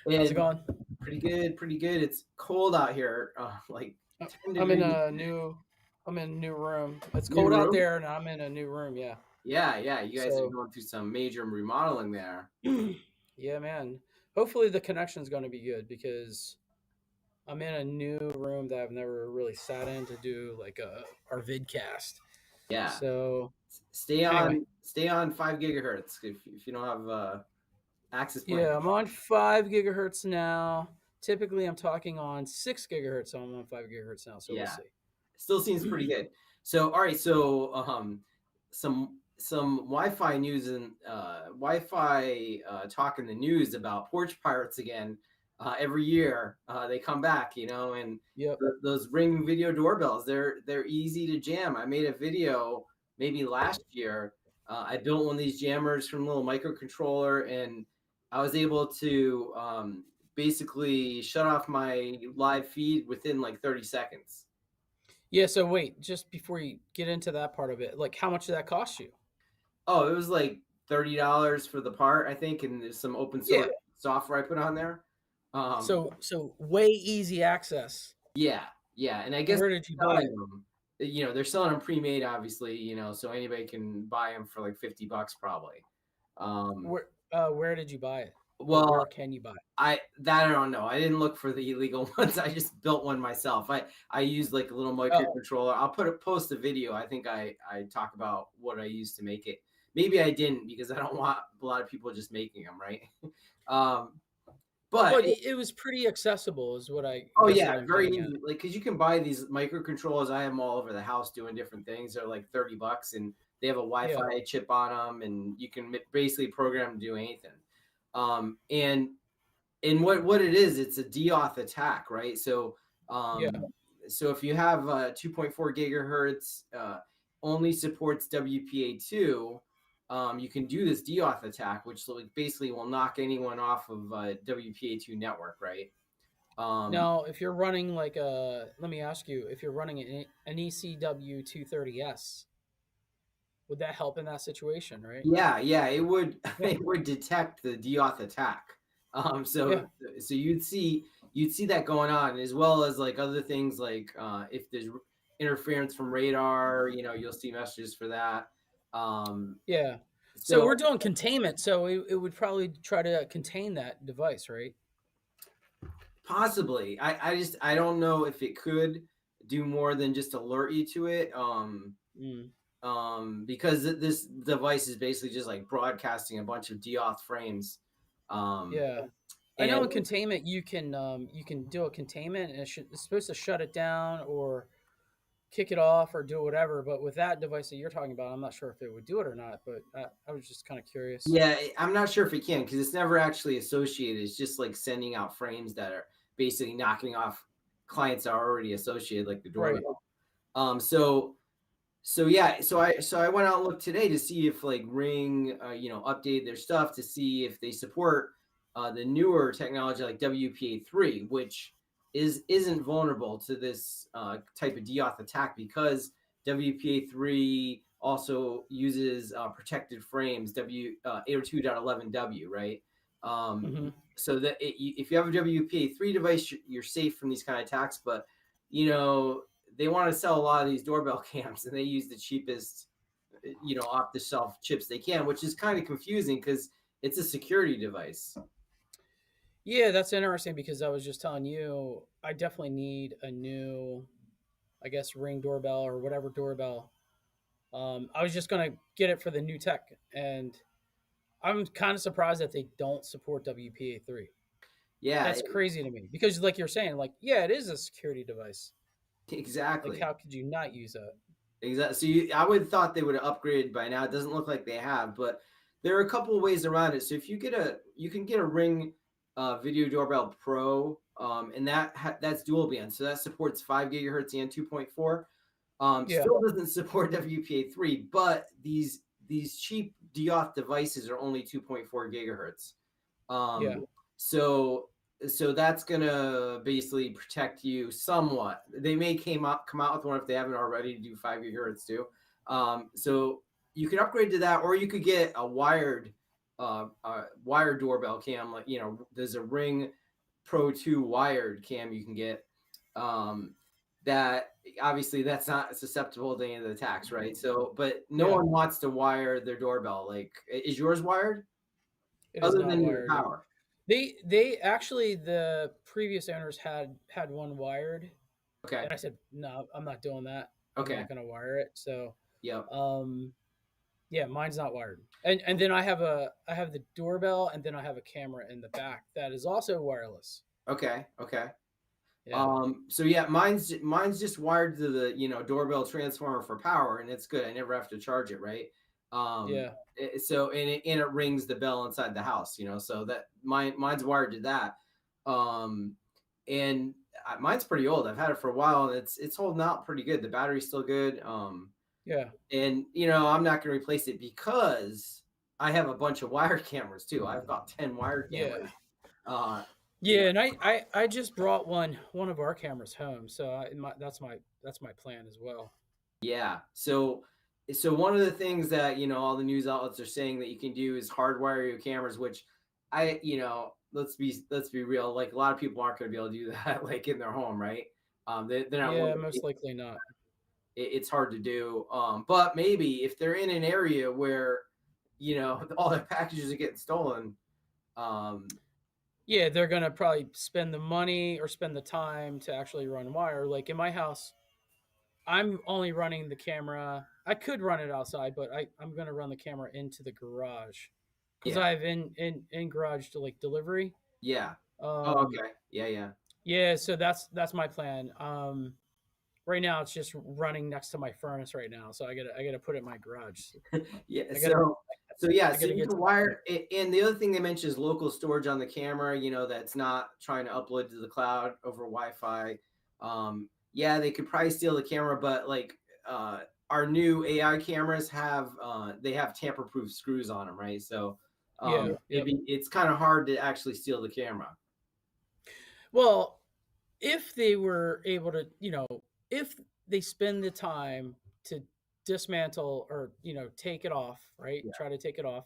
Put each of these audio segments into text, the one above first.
How's it And going? pretty good, pretty good. It's cold out here, like 10 I'm in degrees. a new I'm in a new room. It's New cold out room? there and I'm in a new room, yeah. Yeah, yeah. You guys are So, going through some major remodeling there. yeah, man. Hopefully the connection's going to be good because I'm in a new room that I've never really sat in to do like our vidcast. Yeah. So, Stay anyway, on stay on 5 gigahertz if you don't have access point. yeah, I'm on 5 gigahertz now. Typically I'm talking on 6 gigahertz, so I'm on 5 gigahertz now, so we'll Yeah. see. Still seems pretty good. So all right, so some Wi-Fi news and Wi-Fi talk in the news about porch pirates again. Every year they come back, and Yep. those Ring video doorbells, they're easy to jam. I made a video maybe last year. I built one of these jammers from a little microcontroller, and I was able to basically shut off my live feed within like 30 seconds. Yeah, so wait, just before you get into that part of it, like how much did that cost you? Oh, it was like $30 for the part, I think, and there's some open Yeah. source software I put on there. Um, So way easy access. yeah, yeah, and I guess Where did you they're buy selling it? them. They're selling them pre-made, obviously. So anybody can buy them for like $50 probably. Um, Where did you buy it? Or well, where can you buy it? I don't know. I didn't look for the illegal ones. I just built one myself. I used like a little Oh, microcontroller. I'll post a video. I think I talk about what I used to make it. Maybe I didn't because I don't want a lot of people just making them, right? um, but but it was pretty accessible, is what I oh guess yeah, what I'm very getting at. easy. Like, cause you can buy these microcontrollers. I have them all over the house doing different things. They're like $30, and they have a Yeah, Wi-Fi chip on them, and you can basically program them to do anything. And what it is, it's a deauth attack, right? So yeah. so if you have 2.4 gigahertz, only supports WPA2. You can do this deauth attack, which like basically will knock anyone off of WPA2 network, right? Um, Now, if you're running like let me ask you, if you're running an ECW 230S, would that help in that situation, right? Yeah, yeah, it would Yeah, it would detect the deauth attack. So yeah, so you'd see that going on, as well as like other things like if there's interference from radar, you'll see messages for that. Um, yeah. So so we're doing containment, so it would probably try to contain that device, right? possibly, I don't know if it could do more than just alert you to it. Mm. Because this device is basically just like broadcasting a bunch of deauth frames. Um, Yeah. I know and in containment you can do a containment and it's supposed to shut it down or kick it off or do whatever. But with that device that you're talking about, I'm not sure if it would do it or not. But I was just kind of curious. Yeah, I'm not sure if it can because it's never actually associated. It's just like sending out frames that are basically knocking off clients that are already associated, like the Right. doorbell. So yeah, so I went out and looked today to see if like Ring, updated their stuff to see if they support the newer technology like WPA3, which isn't vulnerable to this type of deauth attack because WPA3 also uses protected frames W 802.11W, right? Um, Hmm. so that if you have a WPA3 device, you're safe from these kind of attacks, but you know they want to sell a lot of these doorbell cams and they use the cheapest off the shelf chips they can, which is kind of confusing because it's a security device. Yeah, that's interesting because I was just telling you I definitely need a new, I guess, Ring doorbell or whatever doorbell. I was just gonna get it for the new tech, and I'm kind of surprised that they don't support WPA3. Yeah, That's crazy to me because, like you're saying, like yeah, it is a security device. Like, exactly. how could you not use that? Exactly. So I would have thought they would have upgraded by now. It doesn't look like they have, but there are a couple of ways around it. So if you can get a Ring Video Doorbell Pro, and that's dual band, so that supports 5 gigahertz and 2.4. Yeah, Still doesn't support WPA3, but these cheap deauth devices are only 2.4 gigahertz. yeah, Um, so so that's gonna basically protect you somewhat. They may come out with one if they haven't already to do 5 gigahertz too. So you could upgrade to that, or you could get a wired wired doorbell cam. Like, there's a Ring Pro 2 wired cam you can get. Um, that obviously that's not susceptible to any of the attacks, right? So, but no Yeah, one wants to wire their doorbell. Like, is yours wired it is other not than your wired. power? They actually, the previous owners had one wired, Okay. and I said no, I'm not doing that. I'm Okay. not going to wire it. So, Yep. um, yeah, mine's not wired. And then I have the doorbell, and then I have a camera in the back that is also wireless. Okay. Okay. Yeah, So yeah, mine's just wired to the doorbell transformer for power, and it's good. I never have to charge it, right? yeah, So and it rings the bell inside the house, so that mine's wired to that. Um, and mine's pretty old. I've had it for a while, and it's holding out pretty good. The battery's still good. yeah, And I'm not going to replace it because I have a bunch of wired cameras too. I have about 10 wired yeah. cameras. Uh, you Yeah, and I just brought one of our cameras home, so that's my plan as well. Yeah. So one of the things that all the news outlets are saying that you can do is hardwire your cameras, which let's be real. Like, a lot of people aren't going to be able to do that like in their home, right? They're not Yeah, willing to. most likely not. It's hard to do. But maybe if they're in an area where all their packages are getting stolen. Um, Yeah, they're gonna probably spend the money or spend the time to actually run wire. Like in my house, I'm only running the camera. I could run it outside, but I'm gonna run the camera into the garage because yeah. I have in garage to like delivery. Yeah. Oh, Um, okay. Yeah. Yeah. yeah, so that's my plan. Right now it's just running next to my furnace right now, so I gotta put it in my garage. Yeah. I gotta So yeah, I so gotta you get can to that point. wire and the other thing they mentioned is local storage on the camera, that's not trying to upload to the cloud over Wi-Fi. Yeah, they could probably steal the camera, but like our new AI cameras they have tamper-proof screws on them, right? So Yeah, yep. it's kind of hard to actually steal the camera. Well, if they were able to, if they spend the time to dismantle or, take it off, right? Yeah. Try to take it off.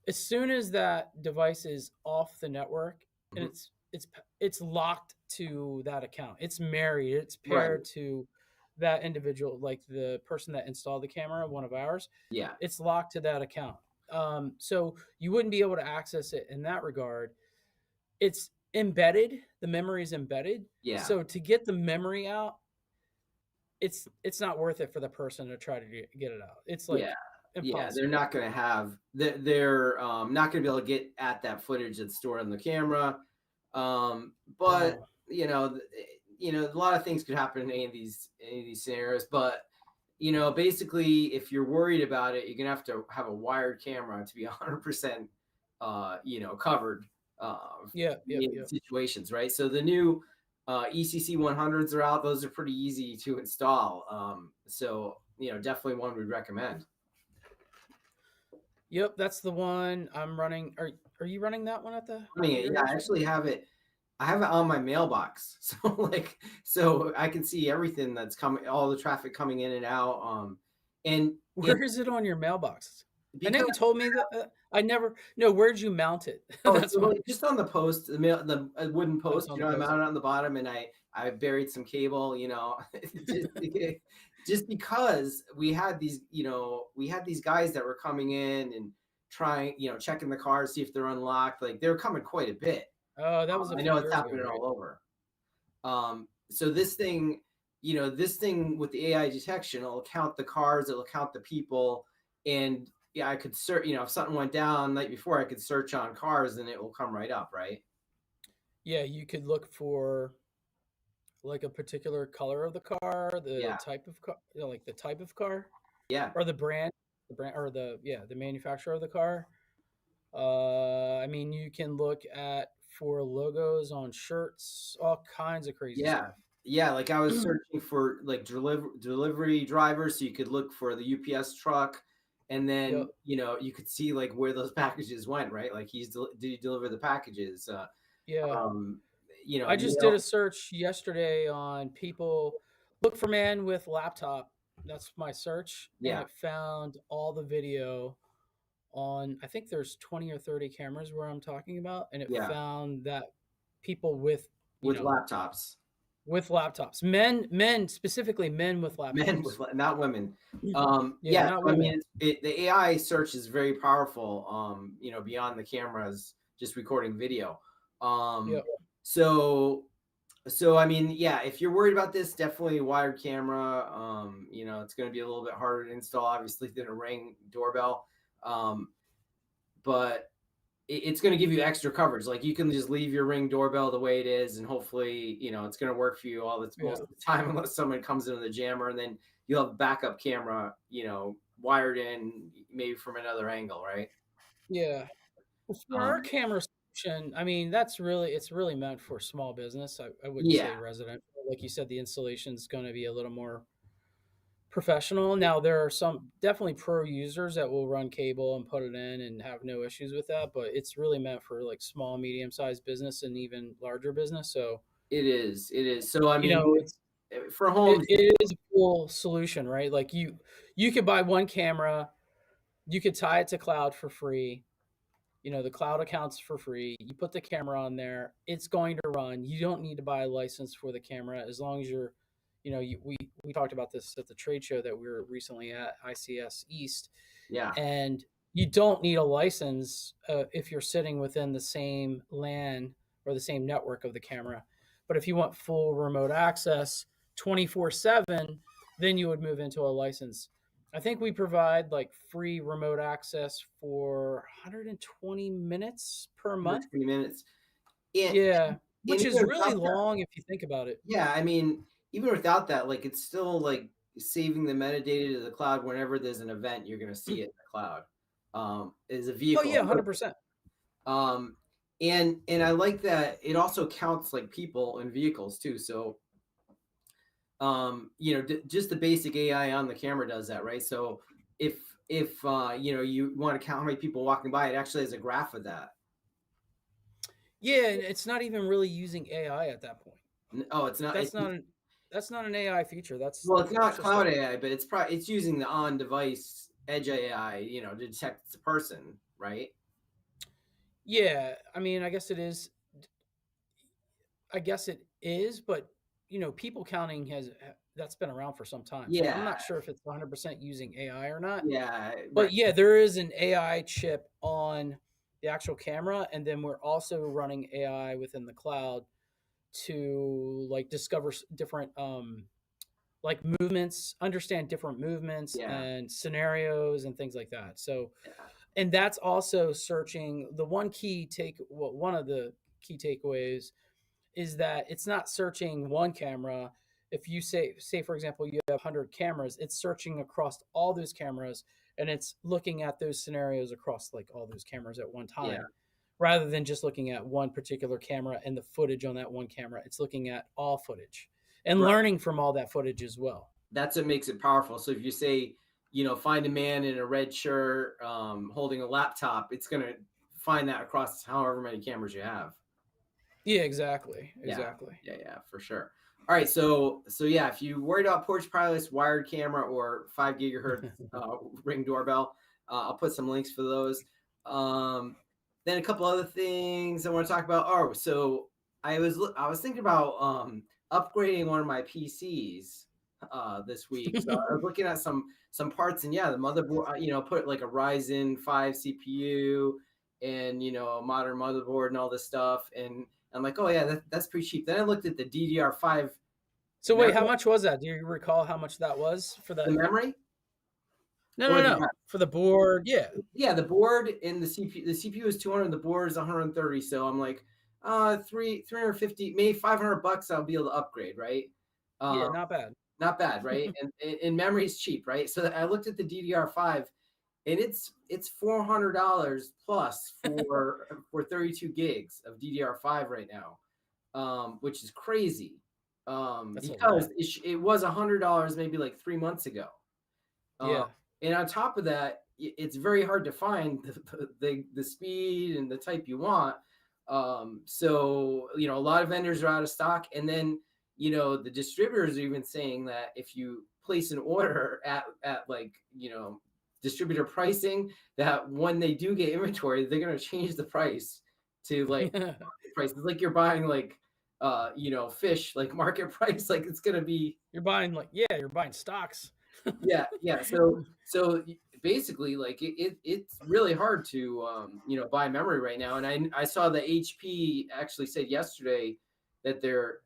As soon as that device is off the network and Mhm. it's locked to that account. It's married, it's Right. paired to that individual, like the person that installed the camera, one of ours, Yeah. it's locked to that account. So you wouldn't be able to access it in that regard. It's embedded, the memory is embedded. Yeah. So to get the memory out, it's not worth it for the person to try to get it out. It's Yeah. like Yeah, they're impossible. not going to have they're not going to be able to get at that footage that's stored on the camera. But No. a lot of things could happen in any of these scenarios. But basically, if you're worried about it, you're gonna have to have a wired camera to be 100% covered Yeah, yep, in yep. situations, right? So the new ECC 100s are out. Those are pretty easy to install. So definitely one we'd recommend. Yep, that's the one I'm running. Are you running that one I mean, at your yeah, house right now? I have it on my mailbox. So like, so I can see everything that's coming, all the traffic coming in and out. And Where is it on your mailbox? I know because you told me that. I never. No, where'd you mount it? Oh, so That's my. like just on the post, the wooden Oh, it's post, on the I post. mounted it on the bottom, and I buried some cable, just just because we had these guys that were coming in and trying, checking the cars, see if they're unlocked. Like, they're coming quite a bit. Oh, that was a I few know it's years ago, happening right? all over. So this thing with the AI detection, it'll count the cars, it'll count the people, and yeah, I could search. If something went down the night before, I could search on cars, and it will come right up, right? Yeah, you could look for like a particular color of the car, the Yeah, type of car, like the type of car, yeah, or the brand, or the manufacturer of the car. I mean, you can look at for logos on shirts, all kinds of crazy yeah, stuff. yeah. Like, I was searching for like delivery drivers, so you could look for the UPS truck, and Yep. then you could see like where those packages went, right? Like, did he deliver the packages? Yeah. Um, I just did mail. a search yesterday on people look for man with laptop. That's my search, and Yeah. it found all the video on, I think there's 20 or 30 cameras where I'm talking about, and it Yeah, found that people with, you with know, laptops. with laptops, men specifically, men with Men laptops. with not women. Yeah, Yeah, not so I women. mean, the AI search is very powerful. Beyond the cameras, just recording video. Yeah, So I mean, yeah, if you're worried about this, definitely a wired camera. It's going to be a little bit harder to install, obviously, than a Ring doorbell. Um, but it's going to give you extra coverage. Like you can just leave your Ring doorbell the way it is, and hopefully, it's going to work for you all the yeah, most of the time, unless someone comes into the jammer, and then you'll have a backup camera, wired in maybe from another angle, right? yeah. For our Um, camera solution, I mean, it's really meant for small business. I wouldn't yeah, say resident. Like you said, the installation is going to be a little more professional. Now, there are some definitely pro users that will run cable and put it in and have no issues with that, but it's really meant for like small, medium sized business and even larger business. So, it is. It is. So I you mean, know, for homes, it is a cool solution, right? Like you could buy one camera, you could tie it to cloud for free. You know, the cloud accounts for free. You put the camera on there, it's going to run. You don't need to buy a license for the camera as long as you're, we talked about this at the trade show that we were recently at, ICS East, yeah, and you don't need a license if you're sitting within the same LAN or the same network of the camera. But if you want full remote access 24/7, then you would move into a license. I think we provide like free remote access for 120 minutes per month. 120 minutes. And, Yeah, and which is even really without that, long if you think about it. yeah, I mean, even without that, like it's still like saving the metadata to the cloud whenever there's an event, you're going to see it in the cloud. Is a Oh vehicle. yeah, 100%. Um, and I like that it also counts like people and vehicles too. So just the basic AI on the camera does that, right? So if you want to count how many people walking by, it actually has a graph of that. Yeah, and it's not even really using AI at that point. Oh, it's not. That's not an that's not an AI feature. Well, it's That's not just a cloud AI, but it's using the on-device edge AI, to detect it's a person, right? yeah. I mean, I guess it is. I guess it is, but people counting that's been around for some time. So I'm Yeah, not sure if it's 100% using AI or not. yeah, right. But yeah, there is an AI chip on the actual camera, and then we're also running AI within the cloud to like discover different like movements, understand different movements Yeah, and scenarios and things like that. So, yeah, and that's also searching. One of the key takeaways is that it's not searching one camera. If you say for example you have 100 cameras, it's searching across all those cameras, and it's looking at those scenarios across like all those cameras at one yeah. time, rather than just looking at one particular camera and the footage on that one camera. It's looking at all footage and Right. learning from all that footage as well. That's what makes it powerful. So if you say, find a man in a red shirt holding a laptop, it's gonna find that across however many cameras you have. Yeah, exactly, Yeah, exactly. yeah, for sure. All right, so yeah, if you worried about Porch Pilot's wired camera or 5 gigahertz Ring doorbell, I'll put some links for those. Um, then a couple other things I want to talk about. Oh, so I was thinking about upgrading one of my PCs this week. So I was looking at some parts, and yeah, the motherboard, put like a Ryzen 5 CPU and a modern motherboard and all this stuff, and I'm like, oh yeah, that's pretty cheap. Then I looked at the DDR5 So wait, how memory, much was that? Do you recall how much that was for the that? memory No, or no, the no. For the board, yeah. yeah, the board and the CPU. The CPU is 200, the board is 130. So I'm like, 350, maybe $500. I'll be able to upgrade, right? Yeah, Um, not bad. not bad, right? And memory is cheap, right? So I looked at the DDR5, and it's $400 plus for 32 gigs of DDR5 right now, which is crazy. That's a Because lot. it was $100 maybe like 3 months ago. Um, Yeah. and on top of that, it's very hard to find the speed and the type you want. So a lot of vendors are out of stock, and then the distributors are even saying that if you place an order at like distributor pricing that when they do get inventory, they're going to change the price to like market price. It's like you're buying like fish like market price. Like it's going to be You're buying you're buying stocks. yeah. So basically, like it's really hard to buy memory right now. And I saw that HP actually said yesterday that their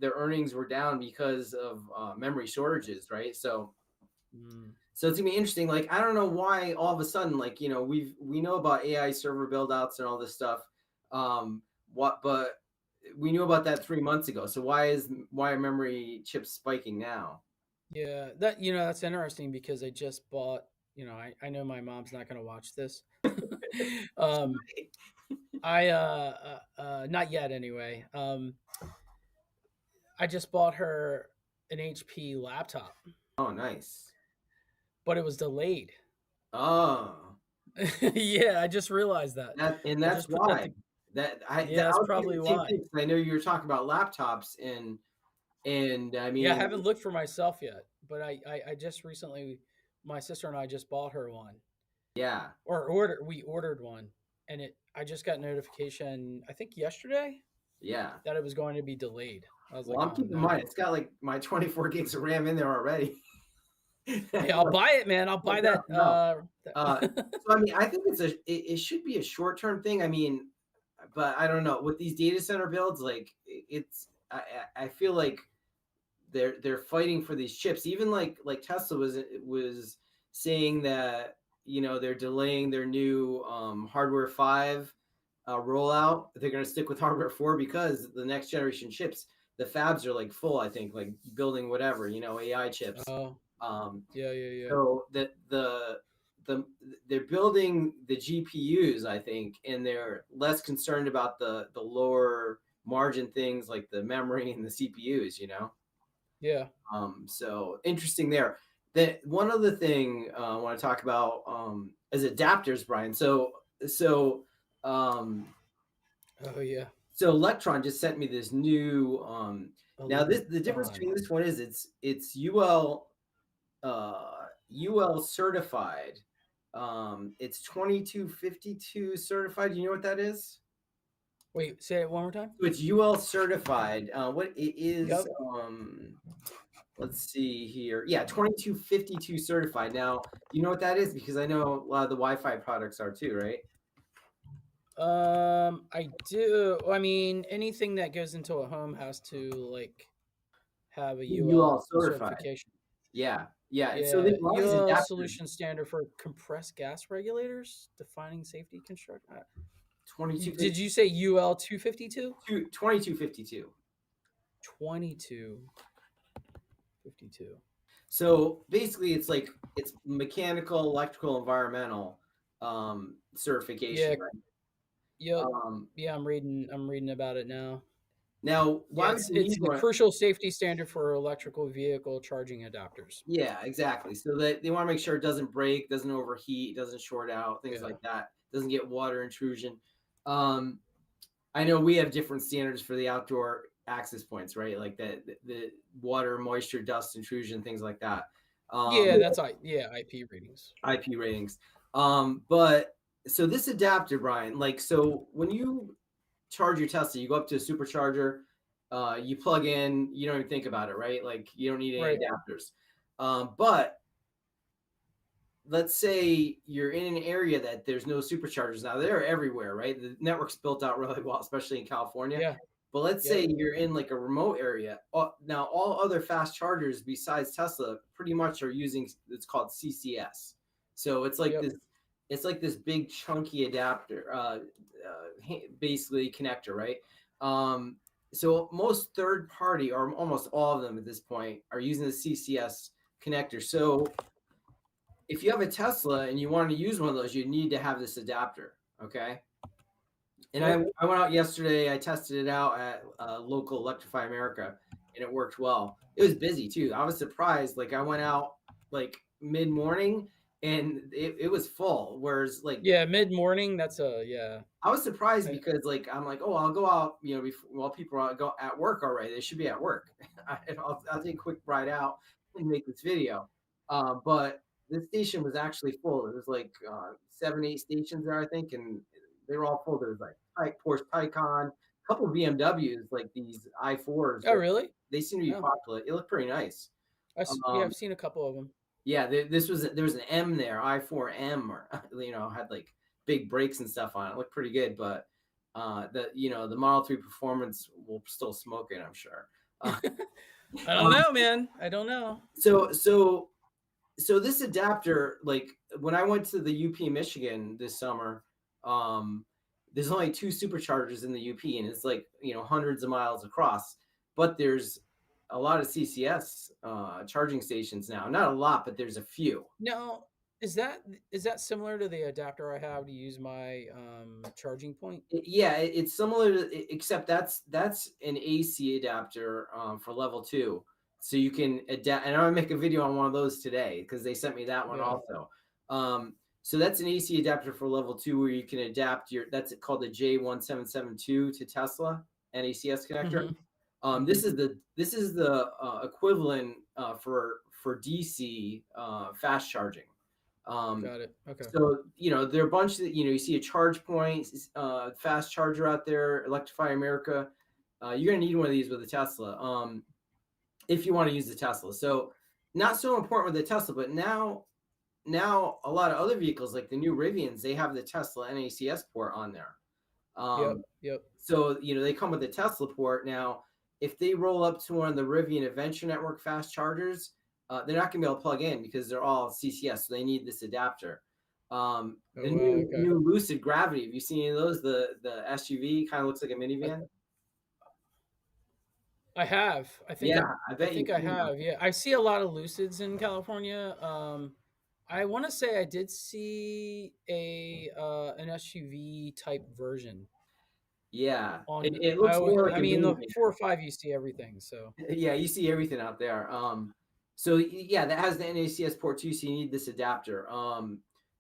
earnings were down because of memory shortages, right? Mm. So it's gonna be interesting. Like I don't know why all of a sudden, like we know about AI server build outs and all this stuff. But we knew about that 3 months ago. So why are memory chips spiking now? Yeah, that's interesting because I just bought. I know my mom's not going to watch this. um, I not yet anyway. I just bought her an HP laptop, Oh, nice. but it was delayed. Oh, Yeah, I just realized that. I that's just put that. why Yeah, I that's was thinking probably the same why. thing. 'Cause I know you were talking about laptops and I Yeah, I mean, haven't looked for myself yet, but I just recently, my sister and I just bought her one, yeah, or we ordered one, and I just got notification I think yesterday yeah. that it was going to be delayed. I was Well, like, I'm oh keeping mine. no. It's got like my 24 gigs of RAM in there already. Hey, I'll buy it, man. I'll buy that. No. So I mean, I think it should be a short term thing. I mean, but I don't know with these data center builds. Like I feel like they're fighting for these chips. Even like Tesla was saying that they're delaying their new hardware 5 rollout. They're going to stick with hardware 4 because the next generation chips, the fabs are like full. I think like building whatever AI chips. Oh, Um, yeah, yeah, yeah, so that the they're building the GPUs, I think, and they're less concerned about the lower margin things like the memory and the CPUs. yeah. So interesting there. That one other thing I want to talk about is adapters, Brian. So um, Oh, yeah. so Electron just sent me this new. Now this the difference Electron. between this one is it's UL certified. It's 2252 certified. You know what that is? Wait, say it one more time. So it's UL certified. What it is? Yep. Let's see here. Yeah, 2252 certified. Now, you know what that is? Because I know a lot of the Wi-Fi products are too, right? I do. I mean, anything that goes into a home has to have a UL UL certified. certification. Yeah, yeah. So Yeah, a lot of these UL adapters, solution standard for compressed gas regulators, defining safety construction. 2252, Did you say UL 252? 2252. 2252. So basically, it's mechanical, electrical, environmental certification, Yeah, right? yep. Um, Yeah, I'm reading about it now. Now, Yeah, why would it's you it's need a one? crucial safety standard for electrical vehicle charging adapters. Yeah, exactly. So that they want to make sure it doesn't break, doesn't overheat, doesn't short out, things Yeah. like that. Doesn't get water intrusion. Um, I know we have different standards for the outdoor access points, right? Like the water, moisture, dust intrusion, things like that. Yeah, that's IP readings. IP ratings. But so this adapter, Brian, like so when you charge your Tesla, you go up to a supercharger, you plug in, you don't even think about it, right? Like you don't need any Right. adapters. But let's say you're in an area that there's no superchargers. Now they're everywhere, right? The network's built out really well, especially in California. Yeah. But let's Yep. say you're in like a remote area. Now all other fast chargers besides Tesla pretty much are using it's called CCS. So Yep. it's like this big chunky adapter, basically connector, right? So most third party or almost all of them at this point are using the CCS connector. So if you have a Tesla and you want to use one of those, you need to have this adapter. Okay. And Yep. I went out yesterday. I tested it out at local Electrify America, and it worked well. It was busy too. I was surprised. Like I went out like mid morning, and it was full. Whereas like Yeah, mid morning. That's a yeah. I was surprised I, because like I'm like, oh, I'll go out, before, while people are go at work already. They should be at work. I'll take a quick ride out and make this video. But this station was actually full. There was like 7, 8 stations there, I think, and they were all full. There was like Porsche Taycan, a couple of BMWs, like these i4s. Oh, really? They seem to be Oh, popular. It looked pretty nice. yeah, Um, I've seen a couple of them. yeah, this was there was an M there, i4M, or had like big brakes and stuff on it. It looked pretty good, but the Model 3 Performance will still smoke it, I'm sure. Uh, I don't um, know, man. I don't know. so so so this adapter, like when I went to the UP Michigan this summer, um, there's only two superchargers in the UP, and it's like hundreds of miles across. But there's a lot of CCS charging stations now. Not a lot, but there's a few. No, is that is that similar to the adapter I have to use my charging point? Yeah, it's similar to, except that's an AC adapter for level 2. So you can adapt, and I'm gonna make a video on one of those today because they sent me that one Yeah. also. So that's an AC adapter for level 2 where you can adapt that's called the J1772 to Tesla NACS connector. Hmm. This Hmm. is the equivalent for DC fast charging. Um, Got it. Okay. so there are a bunch that you see a charge point, fast charger out there, Electrify America. You're gonna need one of these with a Tesla, if you want to use the Tesla. So not so important with the Tesla, but now a lot of other vehicles like the new Rivians, they have the Tesla NACS port on there. Yep. Um, Yep. so they come with the Tesla port now. If they roll up to one of the Rivian Adventure Network fast chargers, they're not going to be able to plug in because they're all CCS, so they need this adapter. Oh, The wow. new Okay. new Lucid Gravity, have you seen any of those? The SUV kind of looks like a I, minivan. I have. Yeah, I I bet you've think I seen them. have. Yeah, I see a lot of Lucids in California. I want to say I did see a an SUV type version Yeah, on. it looks more like I a mean, the minivan. 4 or 5 you see everything. So Yeah, you see everything out there. So yeah, that has the NACS port too, so you need this adapter.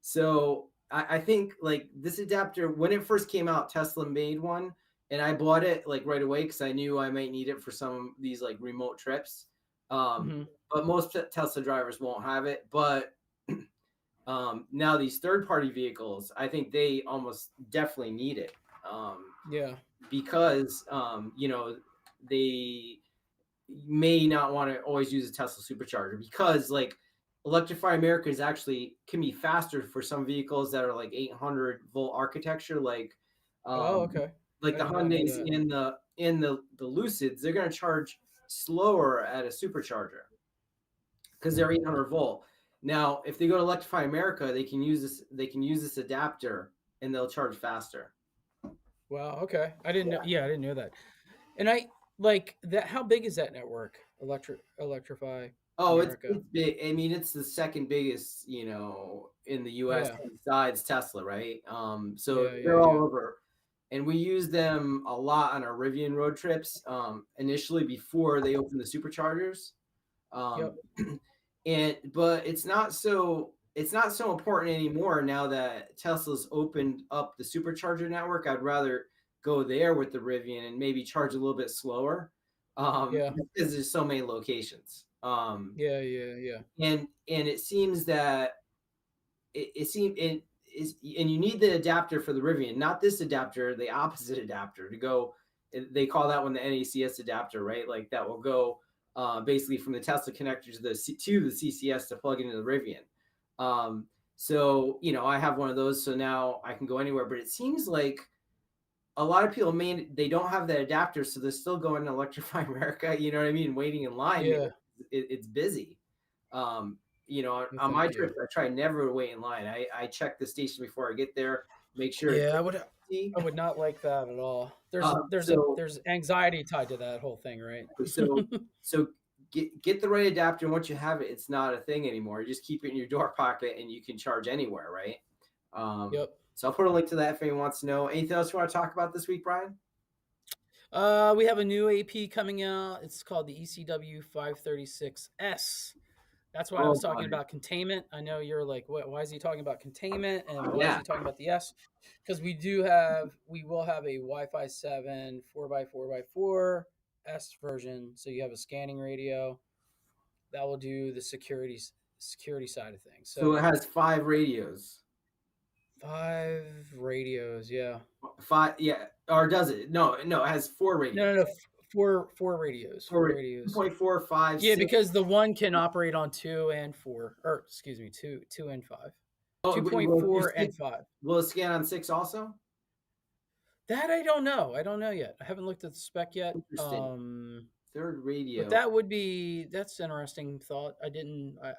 So I think like this adapter, when it first came out, Tesla made one, and I bought it like right away because I knew I might need it for some of these like remote trips. Um, hmm. but most Tesla drivers won't have it. But now these third-party vehicles, I think they almost definitely need it. Yeah. Because they may not want to always use a Tesla supercharger because like Electrify America is actually can be faster for some vehicles that are like 800-volt architecture, Oh, um, okay. I the did not know Hyundais that. in the Lucids. They're going to charge slower at a supercharger because they're 800-volt. Now, if they go to Electrify America, they can use this. They can use this adapter, and they'll charge faster. Wow. Okay. I didn't know. Yeah. Yeah, I didn't know that. And I like that. How big is that network? Electrify Oh, America. it's big. I mean, it's the second biggest, in the US Yeah. besides Tesla, right? So Yeah. Yeah. they're all Yeah. over, and we use them a lot on our Rivian road trips. Initially before they opened the superchargers, Yep. um, but it's not so important anymore now that Tesla's opened up the supercharger network. I'd rather go there with the Rivian and maybe charge a little bit slower, Yeah. because there's so many locations. Yeah. Yeah. Yeah. And it seems that it seems it is, and you need the adapter for the Rivian, not this adapter, the opposite adapter to go. They call that one the NACS adapter, right? Like that will go basically from the Tesla connector to the CCS to plug into the Rivian. So I have one of those, so now I can go anywhere. But it seems like a lot of people they don't have that adapter, so they're still going to Electrify America. You know what I mean? Waiting in line, Yeah. it's busy. Um, No, on my thank you. trips, I try never to wait in line. I check the station before I get there, make sure it's Yeah, empty. I would not like that at all. So There's anxiety tied to that whole thing, right? so so get the right adapter, and once you have it, it's not a thing anymore. You just keep it in your door pocket, and you can charge anywhere, right? Yep. So I'll put a link to that if anyone wants to know. Anything else you want to talk about this week, Brian? We have a new AP coming out. It's called the ECW 536S. That's why I Oh was talking boy, about containment. I know you're like, what, why is he talking about containment and why is yeah. he talking about the S? Because we will have a Wi-Fi 7 4x4x4 S version. So you have a scanning radio that will do the security side of things. So it So has 5 radios. 5 radios, yeah. Five, yeah, or does it? No, no, it has 4 radios. No, no, no. Four radios. Four 4, radios. 2.4, 5, Yeah, 6. because the one can operate on 2 and 4, or excuse me, two and five. Oh, Two wait, point will it do four and 6? five. Will it scan on 6 also? That I don't know. I don't know yet. I haven't looked at the spec yet. Interesting. Third But radio. that would be that's an interesting thought.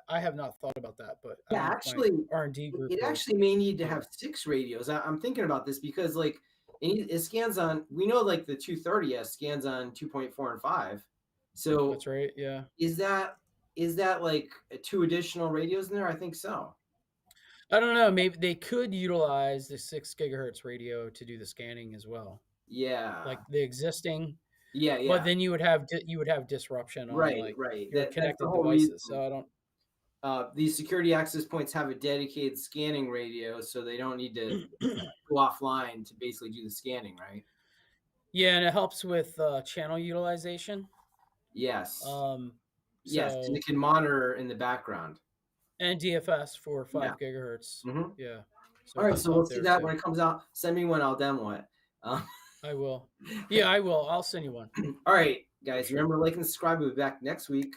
I have not thought about that, but I Yeah, don't know if my actually, R&D group it will. actually may need to Yeah, have 6 radios. I'm thinking about this because like it scans on. We know like the 230S scans on 2.4 and 5. So that's right. Yeah. is that like 2 additional radios in there? I think so. I don't know. Maybe they could utilize the 6 gigahertz radio to do the scanning as well, Yeah. like the existing. Yeah, But yeah. then you would have disruption on Right, like right. your That's the connected whole reason. devices. So I don't. These security access points have a dedicated scanning radio, so they don't need to go offline to basically do the scanning, right? Yeah, and it helps with channel utilization. Yes. Um, Yes, and it so can monitor in the background. and DFS for Yeah. 5 gigahertz. Hmm. Yeah, so All it right, does so we'll help see there that when too. it comes out. Send me one, I'll demo it. Um, I will. Yeah, I will. I'll send you one all right, for guys, sure. remember to like and subscribe. We'll be back next week.